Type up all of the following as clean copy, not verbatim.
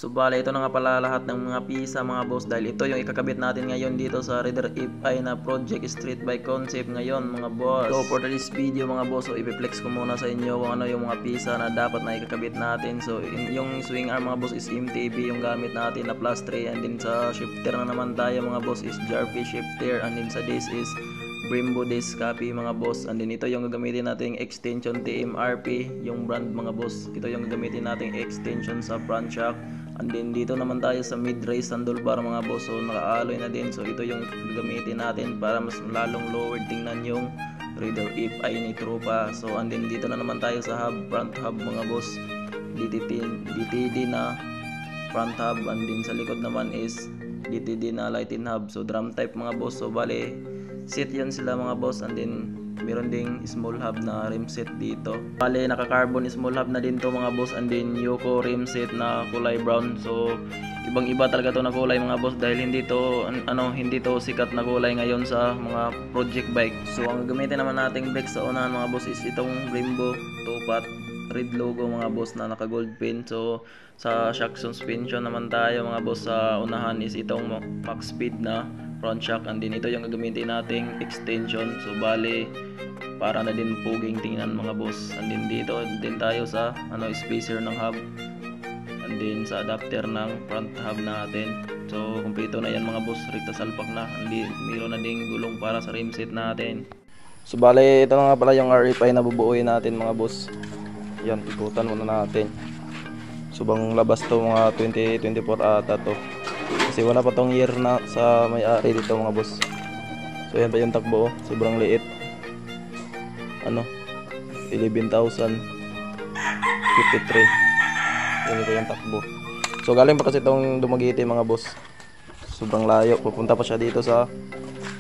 So bale, ito na nga pala lahat ng mga pisa mga boss, dahil ito yung ikakabit natin ngayon dito sa Raider FI na Project Street Bike Concept ngayon mga boss. So for this video mga boss, so ipiplex ko muna sa inyo kung ano yung mga pisa na dapat na ikakabit natin. So yung swing arm mga boss is MTB yung gamit natin na plus 3, and din sa shifter na naman tayo mga boss is JRP shifter, and din sa disc is Brembo disc copy mga boss, and then ito yung gagamitin nating extension TMRP yung brand mga boss. Ito yung gagamitin nating extension sa front shock. And then dito naman tayo sa mid-race handlebar mga boss, so naka-alloy na din. So ito yung gagamitin natin para mas lalong lowered tingnan yung Raider FI ni Tropa. So and then dito na naman tayo sa hub, front hub mga boss, DTD na front hub, and then sa likod naman is DTD na lighting hub. So drum type mga boss, so bale set yan sila mga boss, and then meron ding small hub na rim set dito. Bale naka-carbon small hub na din to mga boss, and then Yoko rim set na kulay brown. So ibang iba talaga to na kulay mga boss, dahil hindi to sikat na kulay ngayon sa mga project bike. So ang gagamitin naman nating brakes sa unahan mga boss is itong Brembo two-pot red logo mga boss na naka gold pin. So sa shock suspension naman tayo mga boss, sa unahan is itong max speed na front shock, and din ito yung gagamitin nating extension. So bale para na din puging tingnan mga boss, and din dito din tayo sa spacer ng hub, and din sa adapter ng front hub natin. So kumpleto na yan mga boss, rekta salpak na, and din meron na ding gulong para sa rim set natin. So bale ito na nga pala yung RFI na bubuuin natin mga boss. Yan, ikutan muna natin. So bang labas to mga 2024 ata to, kasi wala pa tong year na sa may-ari dito mga boss. So yan pa yung takbo, sobrang liit. 11,053. Yan pa yung takbo. So galing pa kasi itong Dumaguete mga boss, sobrang layo, pupunta pa siya dito sa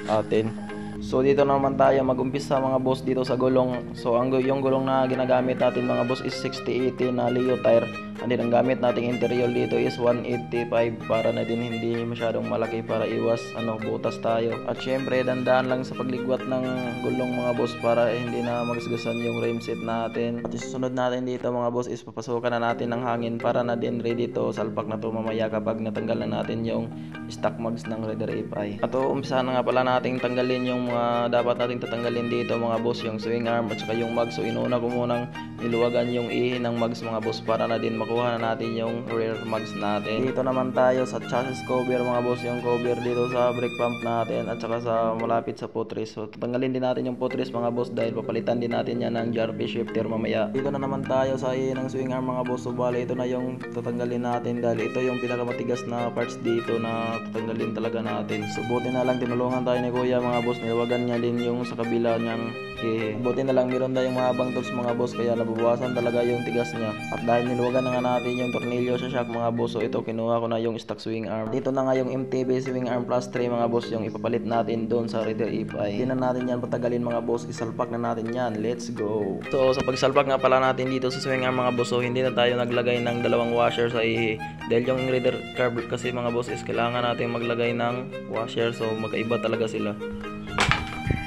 atin. So dito naman tayo mag-umpisa mga boss dito sa gulong. So yung gulong na ginagamit natin mga boss is 6080 na Leo tire. And then ang gamit nating interior dito is 185 para na din hindi masyadong malaki para iwas butas tayo. At syempre dandaan lang sa pagligwat ng gulong mga boss para hindi na magasgasan yung rim set natin. At susunod natin dito mga boss is papasukan na natin ng hangin para na din ready to salpak na to mamaya kapag natanggal na natin yung stock mags ng Raider FI. At umpisa na nga pala nating tanggalin yung mga dapat nating tatanggalin dito mga boss, yung swing arm at saka yung mags. So inuna ko munang niluwagan yung ihi ng mags mga boss para na din makuha na natin yung rear mags natin. Dito naman tayo sa chassis cover mga boss, yung cover dito sa brake pump natin at saka sa malapit sa footrest. So tatanggalin din natin yung footrest mga boss dahil papalitan din natin yan ng JRP shifter mamaya. Dito na naman tayo sa ihi ng swing arm mga boss. So bale ito na yung tatanggalin natin dahil ito yung pinakamatigas na parts dito na tatanggalin talaga natin. So buti na lang tinulungan tayo ni kuya mga boss, nilawagan niya din yung sa kabila niyang ihi. Buti na lang meron tayong mahabang tools mga boss, kaya nababawasan talaga yung tigas niya. At dahil niluwagan na nga natin yung tornilyo sa shock mga boss, so ito kinuha ko na yung stock swing arm. Dito na nga yung MTB swing arm plus 3 mga boss, yung ipapalit natin doon sa Raider FI. Hindi na natin yan patagalin mga boss, isalpak na natin yan. Let's go! So sa pagsalpak nga pala natin dito sa swing arm mga boss, so hindi na tayo naglagay ng dalawang washer sa ihi dahil yung Raider carb kasi mga boss is kailangan natin maglagay ng washer, so magkaiba talaga sila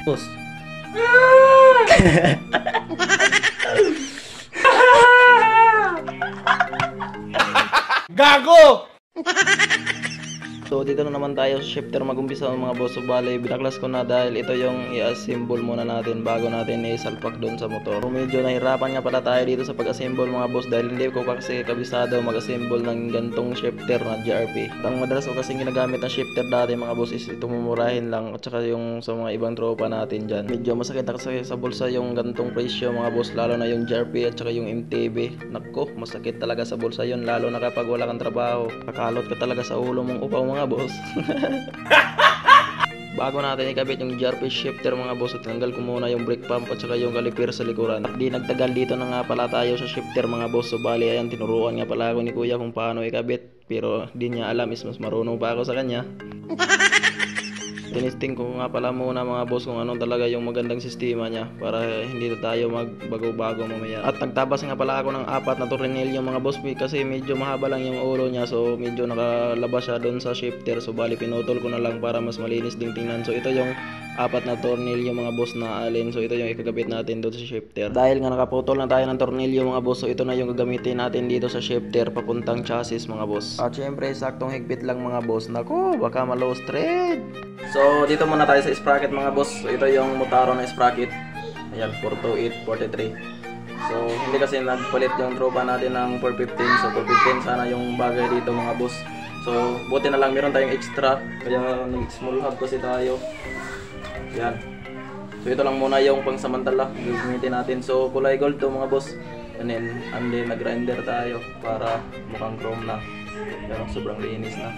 boss. Gago! So dito na naman tayo sa shifter mag-umpisa mga boss. So bale binaklas ko na dahil ito yung i-assemble muna natin bago natin i-salpak doon sa motor. So medyo nahirapan nga pala tayo dito sa pag-assemble mga boss dahil hindi ko kasi kabisado mag-assemble ng gantong shifter na JRP. Ang madalas ko kasi ginagamit na shifter dati mga boss is ito, mumurahin lang at saka yung sa mga ibang tropa natin dyan. Medyo masakit kasi sa bulsa yung gantong presyo mga boss, lalo na yung JRP at saka yung MTB. Nako, masakit talaga sa bulsa yun, lalo na kapag wala kang trabaho. Kakalot ka talaga sa ulo mong upaw mga boss. Bago natin ikabit yung JRP shifter mga boss, tinanggal ko muna yung brake pump at saka yung caliper sa likuran. At di nagtagal dito na nga pala tayo sa shifter mga boss. So bali ayan, tinuruan nga pala ako ni kuya kung paano ikabit, pero di niya alam, is mas marunong pa ako sa kanya. tinisting ko nga pala muna mga boss kung anong talaga yung magandang sistema niya para hindi na tayo magbago-bago mamaya. At nagtabas nga pala ako ng 4 na tornilyo mga boss kasi medyo mahaba lang yung ulo niya, so medyo nakalabas siya doon sa shifter, so bali pinutol ko na lang para mas malinis ding tingnan. So ito yung 4 na tornilyo mga boss na alin, so ito yung ikagabit natin doon sa shifter. Dahil nga nakaputol na tayo ng tornilyo mga boss, so ito na yung gagamitin natin dito sa shifter papuntang chassis mga boss. At syempre saktong higpit lang mga boss. Nako, baka ma-low thread. So dito muna tayo sa sprocket mga boss. So ito yung Motaro na sprocket. Ayan, 428, 43. So hindi kasi nagpalit yung tropa natin ng 415. So 415 sana yung bagay dito mga boss. So buti na lang meron tayong extra, kaya nag-small hub kasi tayo. Yan. So ito lang muna yung pangsamantala gagamitin natin. So kulay gold to mga boss. And then nag-grinder tayo para mukhang chrome na. Pero sobrang linis na.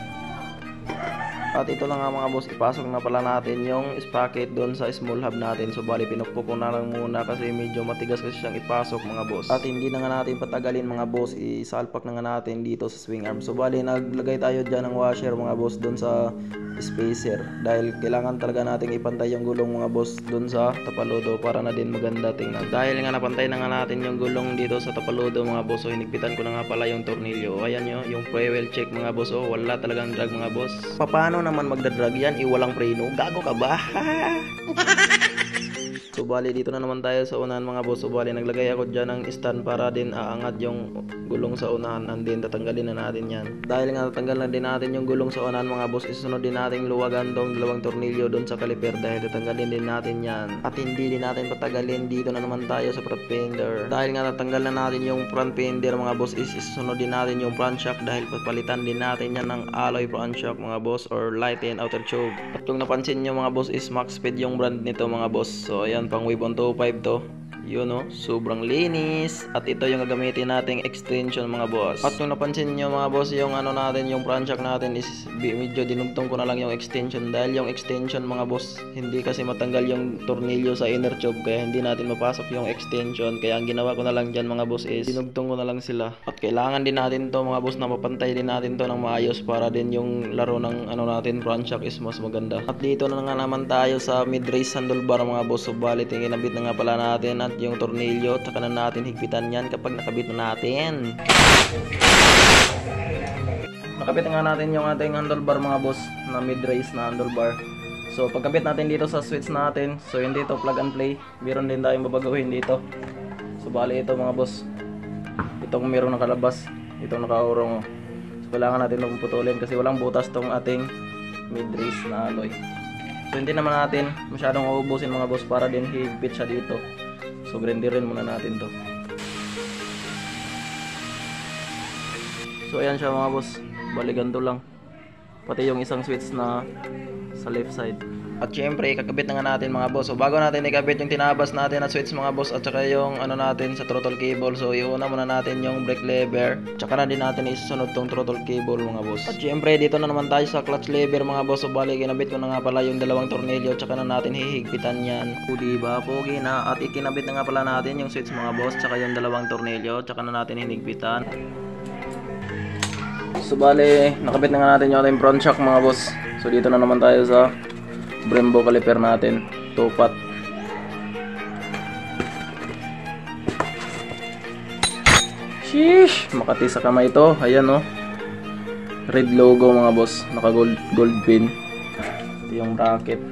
At ito lang nga mga boss, ipasok na pala natin yung sprocket doon sa small hub natin. So bali pinukpok ko na lang muna kasi medyo matigas kasi siyang ipasok mga boss. At hindi na nga natin patagalin mga boss, isalpak na nga natin dito sa swing arm. So bali naglagay tayo dyan ng washer mga boss doon sa spacer. Dahil kailangan talaga nating ipantay yung gulong mga boss doon sa tapaludo para na din maganda tingnan. Dahil nga napantay na nga natin yung gulong dito sa tapaludo mga boss, so hinigpitan ko na nga pala yung tornilyo. Ayan nyo, yung pre-well check mga boss. Oh, wala talagang drag mga boss. Paano naman magdadrag yan? Walang preno. Gago ka ba? So bali dito na naman tayo sa unahan mga boss. So bali naglagay ako dyan ng stand para din aangat yung gulong sa unahan, and then tatanggalin na natin yan. Dahil nga tatanggal na din natin yung gulong sa unahan mga boss, isunod din natin luwagan tong dalawang tornilyo doon sa caliper dahil tatanggalin din natin yan. At hindi din natin patagalin, dito na naman tayo sa front fender. Dahil nga tatanggal na natin yung front fender mga boss, isunod din natin yung front shock dahil papalitan din natin yan ng alloy front shock mga boss, or light and outer tube. At kung napansin nyo mga boss is Max Speed yung brand nito mga boss. So ayan, pang Wave 125 to. Yun o, sobrang linis. At ito yung gagamitin nating extension mga boss. At kung napansin nyo mga boss, yung ano natin, yung front shock natin is medyo dinugtong ko na lang yung extension. Dahil yung extension mga boss, hindi kasi matanggal yung tornilyo sa inner tube, kaya hindi natin mapasok yung extension. Kaya ang ginawa ko na lang dyan mga boss is dinugtong ko na lang sila. At kailangan din natin to mga boss na mapantay din natin to ng maayos para din yung laro ng ano natin, front shock is mas maganda. At dito na nga naman tayo sa mid-race handlebar mga boss. So bali kinabit na nga pala natin at yung tornilyo, tsaka na natin higpitan yan kapag nakabit na natin. Nakabit nga natin yung ating handlebar mga boss, na mid-race na handlebar. So pagkabit natin dito sa switch natin, so hindi ito plug and play, meron din tayong babaguhin dito. So bali ito mga boss, itong merong nakalabas, itong nakaurong. So kailangan natin itong putulin kasi walang butas tong ating mid-race na alloy. So hindi naman natin masyadong uubusin mga boss para din higpit siya dito. So grinderin muna natin to. So ayan siya mga boss, bali ganito lang. Pati yung isang switch na sa left side. At syempre kakabit na nga natin mga boss. So bago natin ikabit yung tinabas natin na switch mga boss, at saka yung ano natin sa throttle cable, so iuna muna natin yung brake lever, tsaka na din natin isusunod tong throttle cable mga boss. At syempre dito na naman tayo sa clutch lever mga boss. So bali kinabit ko na nga pala yung dalawang tornilyo, tsaka na natin hihigpitan yan. O diba pogi na. At ikinabit na nga pala natin yung switch mga boss, tsaka yung dalawang tornilyo, tsaka na natin hinigpitan. So bali nakabit na nga natin yung front shock mga boss. So dito na naman tayo sa Brembo caliper natin, tupat. Sheesh, makati sa kamay ito. Ayan oh, red logo mga boss, naka gold pin. Ito yung bracket.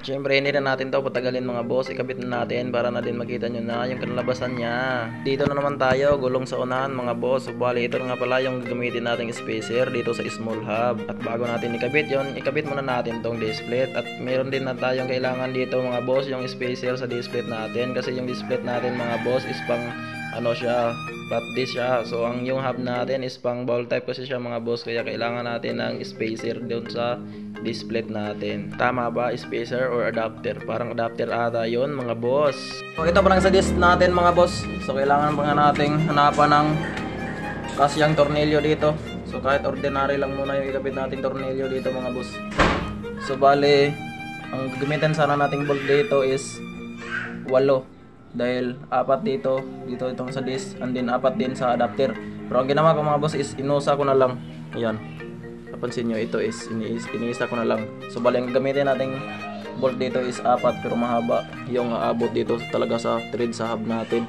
Siyempre hindi na natin to patagalin mga boss, ikabit na natin para na din makita nyo na yung kanlabasan niya. Dito na naman tayo, gulong sa unahan mga boss. So bali ito nga pala yung gagamitin nating spacer dito sa small hub. At bago natin ikabit yon, ikabit muna natin tong disc plate. At meron din na tayong kailangan dito mga boss, yung spacer sa disc plate natin. Kasi yung disc plate natin mga boss is pang ano siya, flat disc siya. So ang yung hub natin is pang ball type kasi siya mga boss, kaya kailangan natin ng spacer doon sa disc plate natin. Tama ba? Spacer or adapter? Parang adapter ata yun mga boss. So ito pa lang sa disc natin mga boss. So kailangan pa nga nating hanapan ng kasyang tornilyo dito. So kahit ordinary lang muna yung ikabit natin tornilyo dito mga boss. So bali ang gagamitin sana nating bolt dito is 8. Dahil 4 dito itong sa disc, and then 4 din sa adapter. Pero ang ginawa ko mga boss is inusa ko na lang. Ayan. napansin nyo, ito is iniisa ko na lang. So bali ang gamitin nating bolt dito is 4 pero mahaba yung aabot dito talaga sa thread sa hub natin.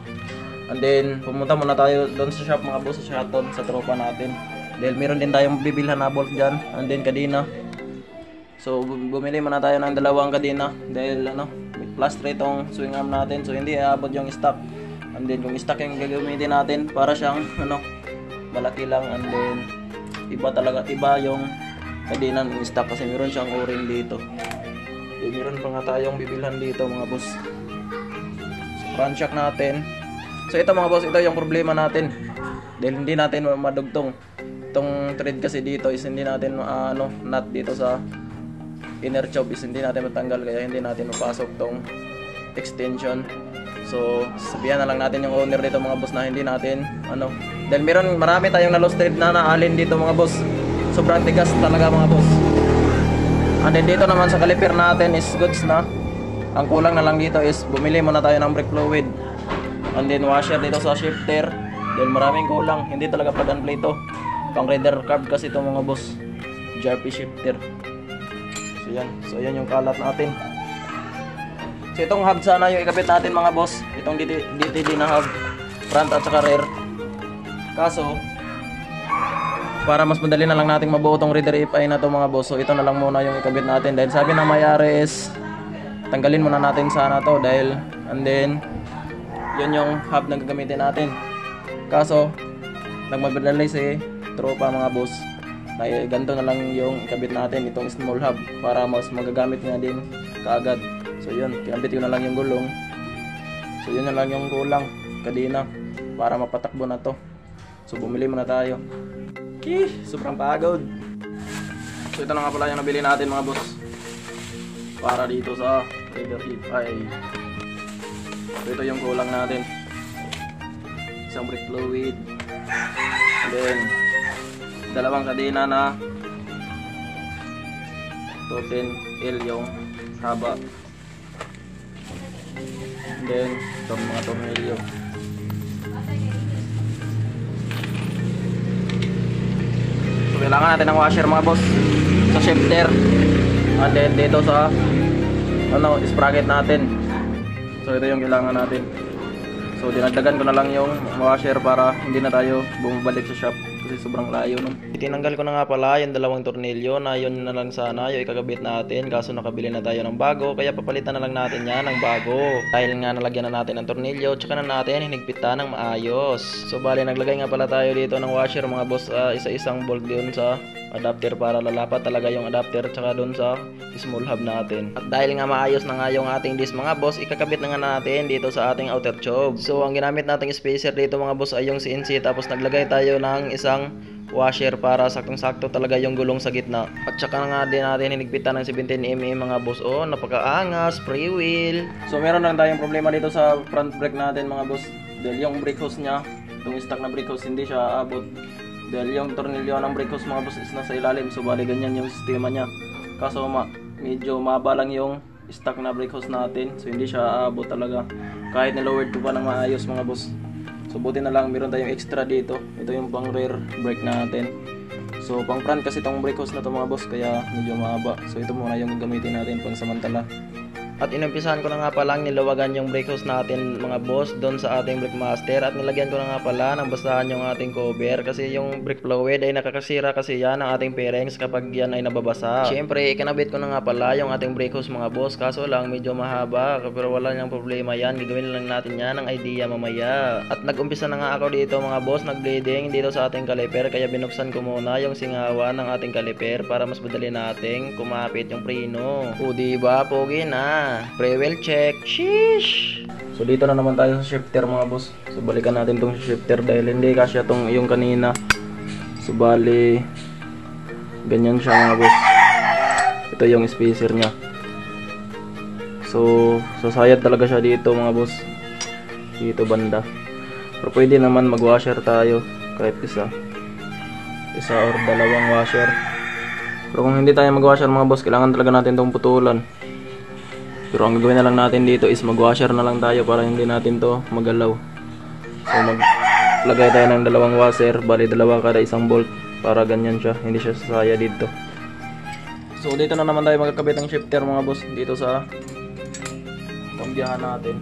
And then pumunta muna tayo doon sa shop mga boss, sa shuttle sa tropa natin. Dahil meron din tayong bibilhan na bolt dyan. And then kadina. So bumili muna tayo ng 2 kadina dahil plus 3 tong swing arm natin. So hindi aabot yung stock. And then yung stock yung gagamitin natin para siyang malaki lang. And then iba yung kadina ng stock kasi meron siyang o-ring dito. Meron pa nga tayong bibilhan dito mga boss. So front shock natin. So ito mga boss, ito yung problema natin. Dahil hindi natin madugtong. Itong thread kasi dito is hindi natin nut dito sa inner choke is hindi natin matanggal, kaya hindi natin mapasok tong extension. So sabihan na lang natin yung owner dito mga boss na hindi natin dahil marami tayong na lost thread na naalin dito mga boss. Sobrang tigas talaga mga boss. And then dito naman sa caliper natin is goods na. Ang kulang na lang dito is bumili muna tayo ng brake fluid. And then washer dito sa shifter. Then maraming kulang, hindi talaga plug and play to. Pang rider carb kasi ito mga boss. JRP shifter. So yan yung kalat natin. So itong hub sana yung ikabit natin mga boss. Itong DTD na hub, front at saka rear. Kaso para mas madali na lang nating mabuo tong reader FI na to mga boss, so ito na lang muna yung ikabit natin. Dahil sabi ng may-ari is tanggalin muna natin sana to dahil and then yun yung hub na gagamitin natin. Kaso nagmamadali si tropa mga boss na ganito na lang yung ikabit natin, itong small hub, para mas magagamit nga din kaagad. So yun, kinabit ko na lang yung gulong. So yun na lang yung kulang kadina para mapatakbo na to. So bumili muna tayo. Sobrang pagod. So ito na nga pala yung nabili natin mga boss para dito sa Raider FI. So ito yung kulang natin, isang brake fluid, and then 2 kadina na 210L yung haba, and then itong mga tornilyo. Kailangan natin ng washer mga boss sa shifter, and then dito sa sprocket natin. So ito yung kailangan natin. So dinagdagan ko na lang yung washer para hindi na tayo bumabalik sa shop kasi sobrang layo nun. Itinanggal ko na nga pala yung 2 tornilyo na yun na lang sana yung ikagabit natin, kaso nakabili na tayo ng bago, kaya papalitan na lang natin yan ng bago. Dahil nga nalagyan na natin ng tornilyo, tsaka na natin hinigpitan ng maayos. So bali naglagay nga pala tayo dito ng washer mga boss, isa-isang bolt doon sa adapter para lalapat talaga yung adapter tsaka doon sa small hub natin. At dahil nga maayos na nga yung ating disc mga boss, ikakabit na nga natin dito sa ating outer tube. So ang ginamit nating spacer dito mga boss ay yung CNC, tapos naglagay tayo ng isang washer para saktong-sakto talaga yung gulong sa gitna. At saka nga din natin hinigpitan ng 17mm mga boss. Oh, napakaangas, free wheel. So meron lang tayong problema dito sa front brake natin mga boss. Dahil yung brake hose nya, itong stock na brake hose, hindi siya abot. Dahil yung tornilyo ng brake hose mga boss is nasa ilalim. So bali ganyan yung sistema nya. Kaso medyo maba lang yung stock na brake hose natin. So hindi siya abot talaga. Kahit nilowered ko pa ng maayos mga boss. So buti na lang meron tayong extra dito. Ito yung pang rear brake natin. So pang front kasi itong brake hose na to mga boss, kaya medyo mahaba. So ito muna yung gagamitin natin pang samantala. At inumpisahan ko na nga palang nilawagan yung brake hose natin mga boss doon sa ating brake master, at nilagyan ko na nga pala ng basahan yung ating cover kasi yung brake fluid ay nakakasira kasi yan ang ating fairings kapag yan ay nababasa. Siyempre ikinabit ko na nga pala yung ating brake hose mga boss, kaso lang medyo mahaba, pero wala nang problema yan, gagawin lang natin yan ng idea mamaya. At nagumpisa na nga ako dito mga boss, nag-bleeding dito sa ating caliper, kaya binuksan ko muna yung singawan ng ating caliper para mas madali nating kumapit yung preno. O diba pogi na, pre-wheel check. Sheesh! So dito na naman tayo sa shifter mga boss. So balikan natin tong shifter dahil hindi kasya tong yung kanina. So bali ganyan siya mga boss. Ito yung spacer nya. So sasayad talaga siya dito mga boss, dito banda. Pero pwede naman mag-washer tayo kahit isa or 2 washer. Pero kung hindi tayo mag-washer mga boss, kailangan talaga natin tong putulan. Pero ang gagawin na lang natin dito is mag-washer na lang tayo para hindi natin to magalaw. So maglagay tayo ng 2 washer, bali 2 kada isang bolt. para ganyan siya, hindi siya sasaya dito. So dito na naman tayo magkakabit ng shifter mga boss, dito sa kambiyahan natin.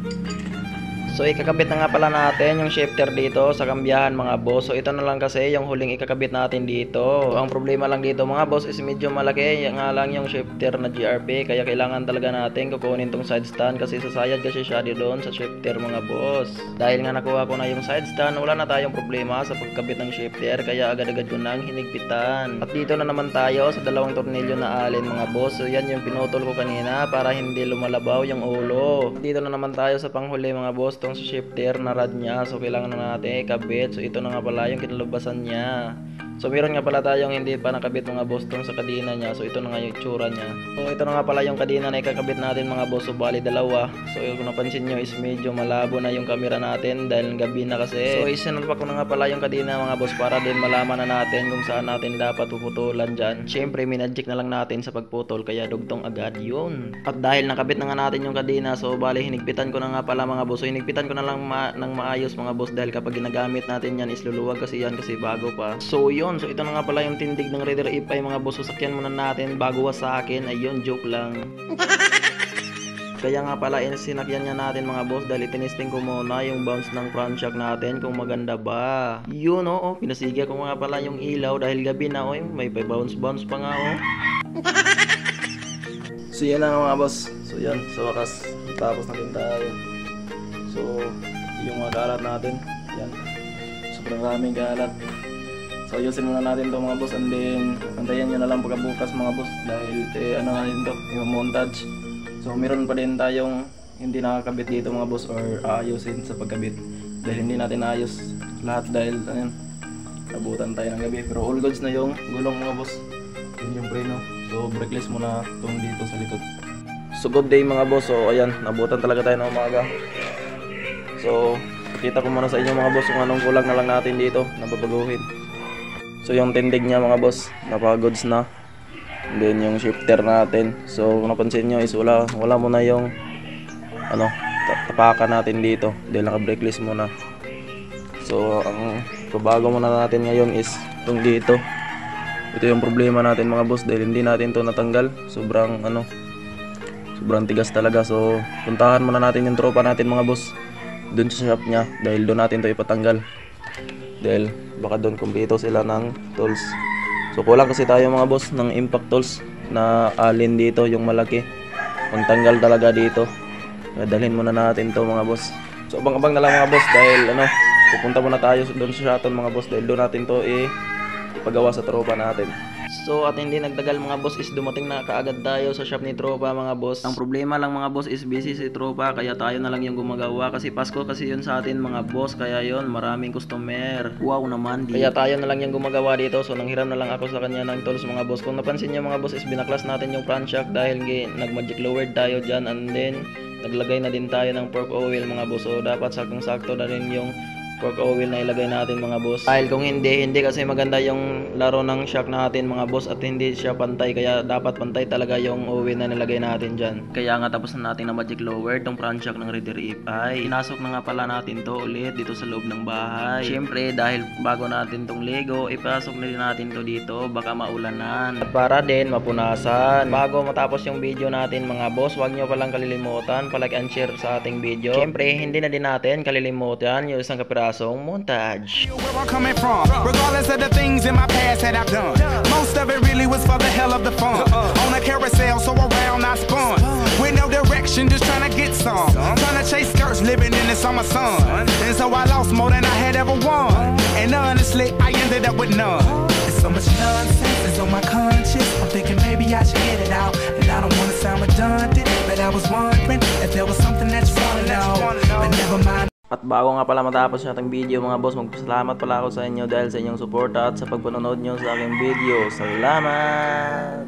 So ikakabit na nga pala natin yung shifter dito sa kambiyahan mga boss. So ito na lang kasi yung huling ikakabit natin dito. So, ang problema lang dito mga boss is medyo malaki nga lang yung shifter na GRP, kaya kailangan talaga natin kukunin tong side stand kasi sasayad kasi siya doon sa shifter mga boss. Dahil nga nakuha ko na yung side stand, wala na tayong problema sa pagkabit ng shifter, kaya agad-agad ko nang hinigpitan. At dito na naman tayo sa dalawang tornilyo na alin mga boss. So yan yung pinutol ko kanina para hindi lumalabaw yung ulo. Dito na naman tayo sa panghuli mga boss, tong sa shifter na rod niya. So kailangan na natin ikabit. So ito na nga pala yung kinalabasan niya. So meron nga pala tayong hindi pa nakabit mga boss tong sa kadena niya. So ito na nga yung itsura niya. So ito na nga pala yung kadena na ikakabit natin mga boss. So bali dalawa. So kung napansin nyo is medyo malabo na yung camera natin dahil gabi na kasi. So isinalpak ko na nga pala yung kadena mga boss para din malaman na natin kung saan natin dapat puputulan dyan. Syempre minadjik na lang natin sa pagputol kaya dugtong agad yun. At dahil nakabit na nga natin yung kadena, so bali hinigpitan ko na nga pala mga boss. So hinigpitan ko na lang ng maayos mga boss dahil kapag ginagamit natin yan is luluwag kasi yan kasi bago pa. So yun. So ito na nga pala yung tindig ng Raider If ay mga boss. Sasakyan muna natin bago sa akin. Ayun, joke lang. Kaya nga pala sinakyan niya natin mga boss dahil itinesting ko muna yung bounce ng front shock natin kung maganda ba. Yun oh, pinasiga ko nga pala yung ilaw dahil gabi na oh, may bounce pa nga oh. So yan na nga mga boss. So yan, sa wakas tapos na din tayo. So yung mga kalat natin, yan, sobrang raming kalat. So ayusin muna natin to mga boss, and then antayin nyo na lang pagkabukas mga boss dahil ano nga din to, yung montage. So meron pa din tayong hindi nakakabit dito mga boss or aayusin sa pagkabit dahil hindi natin ayos lahat dahil ayun, nabutan tayo ng gabi. Pero all goods na yung gulong mga boss, yun yung preno. So brakeless muna tong dito sa likod. So good day mga boss. So ayan, nabutan talaga tayo ng umaga. So kita ko muna sa inyo mga boss kung anong kulang na lang natin dito na babaguhin. So yung tindig niya mga boss, napaka-goods na. And then yung shifter natin. So kung napansin nyo is wala muna yung ano, tapakan natin dito dahil naka-brakeless muna. So ang babago muna natin ngayon is itong dito. Ito yung problema natin mga boss dahil hindi natin to natanggal. Sobrang tigas talaga. So puntahan muna natin yung tropa natin mga boss dun sa shop niya dahil doon natin to ipatanggal. Dahil baka doon kumpleto sila ng tools. So kulang kasi tayo mga boss ng impact tools na alin dito yung malaki. Pagtanggal talaga dito. Dalhin muna natin to mga boss. So abang-abang na lang mga boss dahil pupunta muna tayo doon sa shuttle mga boss dahil doon natin to ipagawa sa tropa natin. So at hindi nagtagal mga boss is dumating na kaagad tayo sa shop ni tropa mga boss. Ang problema lang mga boss is busy si tropa kaya tayo na lang yung gumagawa kasi Pasko kasi yun sa atin mga boss, kaya yun maraming customer. Wow naman di. Kaya tayo na lang yung gumagawa dito. So nanghiram na lang ako sa kanya ng tools mga boss. Kung napansin nyo mga boss is binaklas natin yung front shock dahil nag-magic lowered tayo dyan, and then naglagay na din tayo ng fork oil mga boss. So dapat saktong-sakto na rin yung fork oil na ilagay natin mga boss. Dahil kung hindi kasi maganda yung laro ng shock natin mga boss at hindi siya pantay, kaya dapat pantay talaga yung oil na nilagay natin dyan. Kaya nga tapos na natin na magic lower tong front shock ng Raider If ay inasok na nga pala natin to ulit dito sa loob ng bahay. Syempre dahil bago natin tong Lego, ipasok na rin natin to dito, baka maulanan at para din mapunasan. Bago matapos yung video natin mga boss, huwag nyo palang kalilimutan palike and share sa ating video. Syempre hindi na din natin kalilimutan yung isang kapirasong montage. Where I'm coming from, regardless of the things in my past that I've done, most of it really was for the hell of the fun. On a carousel, so around I spun, with no direction, just trying to get some. Trying to chase skirts, living in the summer sun. And so I lost more than I had ever won. And honestly, I ended up with none. There's so much nonsense is on my conscience. I'm thinking maybe I should get it out. And I don't wanna sound redundant, but I was wondering if there was something that you wanna know. But never mind. At bago nga pala matapos nating video mga boss, magpasalamat pala ako sa inyo dahil sa inyong suporta at sa pagpanonood nyo sa aking video. Salamat!